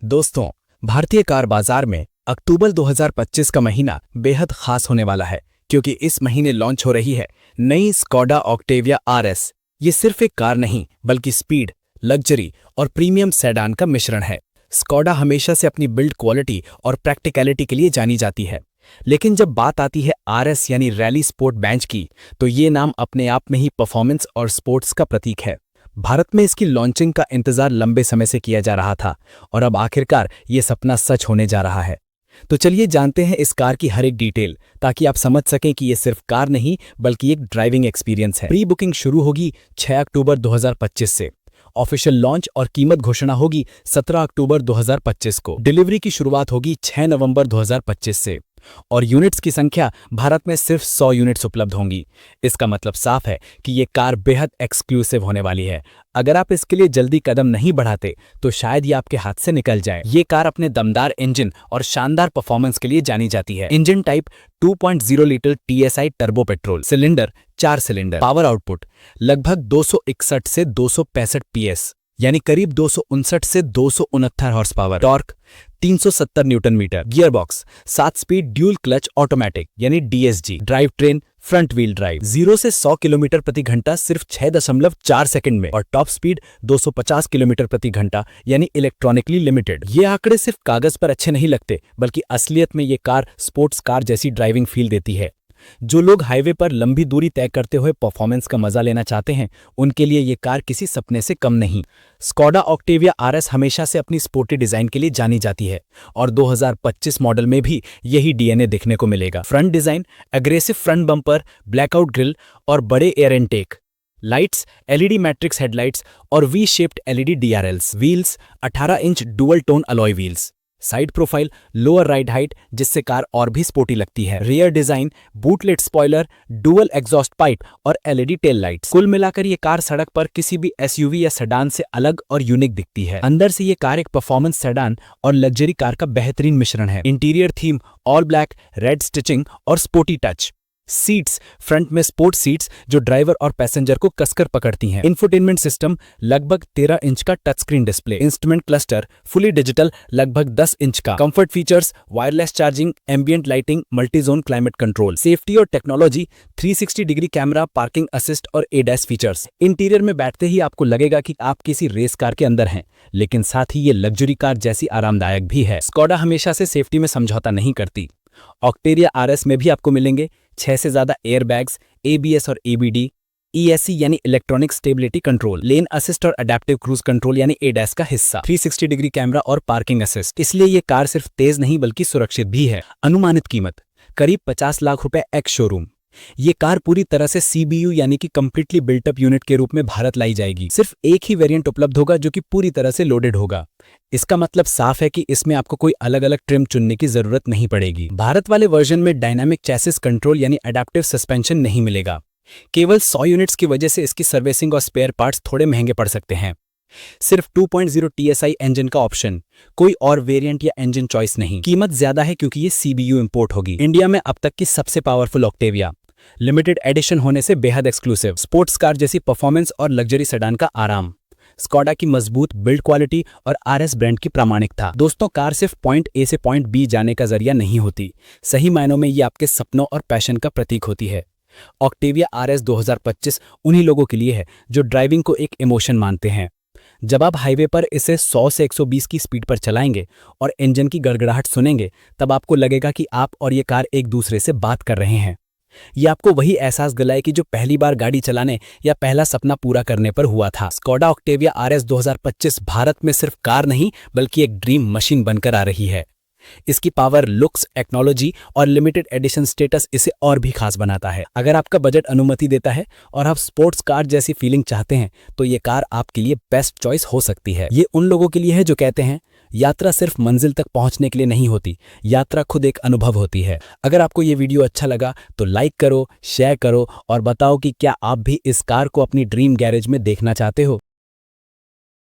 दोस्तों, भारतीय कार बाजार में अक्टूबर 2025 का महीना बेहद खास होने वाला है क्योंकि इस महीने लॉन्च हो रही है नई स्कोडा ऑक्टेविया आरएस। ये सिर्फ एक कार नहीं बल्कि स्पीड, लग्जरी और प्रीमियम सेडान का मिश्रण है। स्कोडा हमेशा से अपनी बिल्ड क्वालिटी और प्रैक्टिकलिटी के लिए जानी जाती है, लेकिन जब बात आती है आरएस यानी रैली स्पोर्ट बेंच की, तो ये नाम अपने आप में ही परफॉर्मेंस और स्पोर्ट्स का प्रतीक है। भारत में इसकी लॉन्चिंग का इंतजार लंबे समय से किया जा रहा था और अब आखिरकार ये सपना सच होने जा रहा है। तो चलिए जानते हैं इस कार की हर एक डिटेल, ताकि आप समझ सकें कि ये सिर्फ कार नहीं बल्कि एक ड्राइविंग एक्सपीरियंस है। प्री बुकिंग शुरू होगी 6 अक्टूबर 2025 से। ऑफिशियल लॉन्च और कीमत घोषणा होगी 17 अक्टूबर 2025 को। डिलीवरी की शुरुआत होगी 6 नवंबर 2025 से और यूनिट्स की संख्या भारत में सिर्फ 100 यूनिट्स उपलब्ध होंगी। इसका मतलब साफ है कि ये कार बेहद एक्सक्लूसिव होने वाली है। अगर आप इसके लिए जल्दी कदम नहीं बढ़ाते तो शायद ये आपके हाथ से निकल जाए। ये कार अपने दमदार इंजन और शानदार परफॉर्मेंस के लिए जानी जाती है। Engine type 2.0 litre TSI turbo petrol, cylinder 4 cylinder, power output लगभग 261 से 265 PS यानी करीब 259 से 269 horse power, torque 370 newton meter, gear box 7 speed dual clutch automatic यानी DSG, drive train front wheel drive, 0 से 100 किलोमीटर प्रति घंटा सिर्फ 6.4 सेकंड में और टॉप स्पीड 250 किलोमीटर प्रति घंटा यानी इलेक्ट्रॉनिकली लिमिटेड। ये आंकड़े सिर्फ कागज पर अच्छे नहीं लगते बल्कि असलियत में ये कार स्पोर्ट्स कार जैसी ड्राइविंग फील देती है। जो लोग हाईवे पर लंबी दूरी तय करते हुए परफॉर्मेंस का मजा लेना चाहते हैं, उनके लिए ये कार किसी सपने से कम नहीं। स्कोडा ऑक्टेविया आरएस हमेशा से अपनी स्पोर्टी डिजाइन के लिए जानी जाती है और 2025 मॉडल में भी यही डीएनए देखने को मिलेगा। Front design, aggressive front bumper, blackout grille और बड़े air intake, lights, LED matrix headlights और V shaped LED DRLs, wheels 18 inch dual tone alloy wheels, side profile, lower ride height जिससे कार और भी स्पोर्टी लगती है, rear design, bootlid spoiler, dual exhaust pipe और LED tail lights. कुल मिलाकर ये कार सड़क पर किसी भी SUV या सेडान से अलग और यूनिक दिखती है। अंदर से ये कार एक परफॉर्मेंस सेडान और लग्जरी कार का बेहतरीन मिश्रण है। Interior theme all black, red stitching और स्पोर्टी टच। सीट्स, फ्रंट में स्पोर्ट सीट्स जो ड्राइवर और पैसेंजर को कसकर पकड़ती हैं। इंफोटेनमेंट सिस्टम लगभग 13 इंच का touch screen display, instrument cluster fully digital लगभग 10 इंच का, comfort features, wireless charging, ambient lighting, multi zone climate control, safety और technology, 360 degree camera, parking assist और ADAS फीचर्स। इंटीरियर में बैठते ही आपको लगेगा कि आप किसी रेस कार के अंदर हैं, लेकिन साथ ही ये लग्जरी कार जैसी आरामदायक भी है। स्कोडा हमेशा से सेफ्टी में समझौता नहीं करती। ऑक्टेविया आरएस में भी आपको मिलेंगे 6 से ज्यादा एयरबैग्स, ABS और ABD, ESC यानी इलेक्ट्रॉनिक स्टेबिलिटी कंट्रोल, लेन असिस्ट और अडेप्टिव क्रूज कंट्रोल यानी ADAS का हिस्सा, 360 डिग्री कैमरा और पार्किंग असिस्ट। इसलिए ये कार सिर्फ तेज नहीं बल्कि सुरक्षित भी है। अनुमानित कीमत करीब 50 लाख रुपए एक्स शोरूम। ये कार पूरी तरह से CBU यानी कि कंप्लीटली बिल्टअप यूनिट के रूप में भारत लाई जाएगी। सिर्फ एक ही वेरिएंट उपलब्ध होगा जो कि पूरी तरह से लोडेड होगा। इसका मतलब साफ है कि इसमें आपको कोई अलग अलग ट्रिम चुनने की जरूरत नहीं पड़ेगी। भारत वाले वर्जन में डायनामिक चैसिस कंट्रोल यानी अडेप्टिव सस्पेंशन नहीं मिलेगा। केवल 100 यूनिट्स की वजह से इसकी सर्विसिंग और स्पेयर पार्ट्स थोड़े महंगे पड़ सकते हैं। सिर्फ 2.0 TSI इंजन का ऑप्शन, कोई और वेरिएंट या इंजन चॉइस नहीं। कीमत ज्यादा है क्योंकि ये CBU इंपोर्ट होगी। इंडिया में अब तक की सबसे पावरफुल ऑक्टेविया, लिमिटेड एडिशन होने से बेहद एक्सक्लूसिव, स्पोर्ट्स कार जैसी परफॉर्मेंस और लग्जरी सेडान का आराम, स्कोडा की मजबूत बिल्ड क्वालिटी और आरएस ब्रांड की प्रामाणिकता। दोस्तों, कार सिर्फ पॉइंट A से पॉइंट B जाने का जरिया नहीं होती, सही मायनों में ये आपके सपनों और पैशन का प्रतीक होती है। ऑक्टेविया आरएस 2025 उन्हीं लोगों के लिए है जो ड्राइविंग को एक इमोशन मानते हैं। जब आप हाईवे पर इसे 100 से 120 की स्पीड पर चलाएंगे और इंजन की गड़गड़ाहट सुनेंगे, तब आपको लगेगा कि आप और ये कार एक दूसरे से बात कर रहे हैं। ये आपको वही एहसास दिलाए कि जो पहली बार गाड़ी चलाने या पहला सपना पूरा करने पर हुआ था। स्कोडा ऑक्टेविया आरएस 2025 भारत में सिर्फ कार नहीं बल्कि एक ड्रीम मशीन बनकर आ रही है। इसकी पावर, लुक्स, टेक्नोलॉजी और लिमिटेड एडिशन स्टेटस इसे और भी खास बनाता है। अगर आपका बजट अनुमति देता है और आप स्पोर्ट्स कार जैसी फीलिंग चाहते हैं, तो ये कार आपके लिए बेस्ट चॉइस हो सकती है। ये उन लोगों के लिए है जो कहते हैं यात्रा सिर्फ मंजिल तक पहुंचने के लिए नहीं होती, यात्रा खुद एक अनुभव होती है। अगर आपको ये वीडियो अच्छा लगा तो लाइक करो, शेयर करो और बताओ कि क्या आप भी इस कार को अपनी ड्रीम गैरेज में देखना चाहते हो।